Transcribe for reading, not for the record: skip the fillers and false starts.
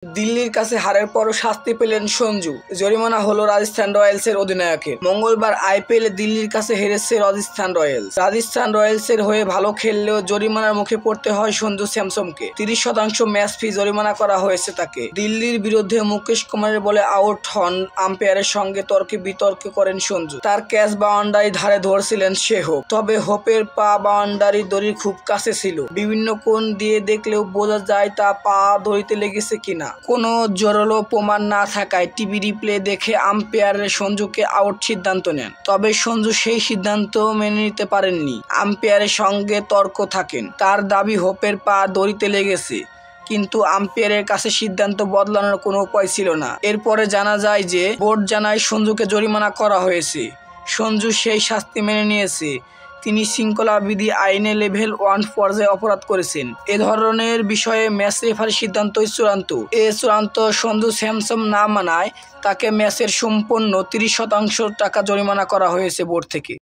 দিল্লির কাছে হারের পরও শাস্তি পেলেন সঞ্জু, জরিমানা হলো রাজস্থান রয়্যালসের অধিনায়কের। মঙ্গলবার আইপিএলে দিল্লির কাছে হেরেছে রাজস্থান রয়্যালস। রাজস্থান রয়্যালসের হয়ে ভালো খেললেও জরিমানার মুখে পড়তে হয় সঞ্জু স্যামসনকে। 30% ম্যাচ ফি জরিমানা করা হয়েছে তাকে। দিল্লির বিরুদ্ধে মুকেশ কুমারের বলে আউট হন আম্পায়ারের সঙ্গে তর্কে বিতর্ক করেন সঞ্জু। তার ক্যাচ বাউন্ডারি ধারে ধরছিলেন শেহোপ, তবে হোপের পা বাউন্ডারি দড়ির খুব কাছে ছিল। বিভিন্ন কোণ দিয়ে দেখলেও বোঝা যায় তা পা দড়িতে লেগেছে কিনা। কোনো জোরালো প্রমাণ না থাকায় টিভি রিপ্লে দেখে আম্পায়ার সঞ্জুকে আউট সিদ্ধান্ত নেন। তবে সঞ্জু সেই সিদ্ধান্ত মেনে নিতে পারেননি। আম্পায়ারের সঙ্গে তর্ক থাকেন। তার দাবি হোপের পা দড়িতে লেগেছে, কিন্তু আম্পায়ারের কাছে সিদ্ধান্ত বদলানোর কোনো উপায় ছিল না। এরপরে জানা যায় যে বোর্ড জানায় সঞ্জুকে জরিমানা করা হয়েছে। সঞ্জু সেই শাস্তি মেনে নিয়েছে। তিনি শৃঙ্খলা বিধি আইনে লেভেল 1 পর্যায়ে অপরাধ করেছেন। এ ধরনের বিষয়ে ম্যাচ রেফারির সিদ্ধান্তই চূড়ান্ত। সঞ্জু স্যামসন না মানায় তাকে ম্যাচের সম্পূর্ণ 30% টাকা জরিমানা করা হয়েছে বোর্ড থেকে।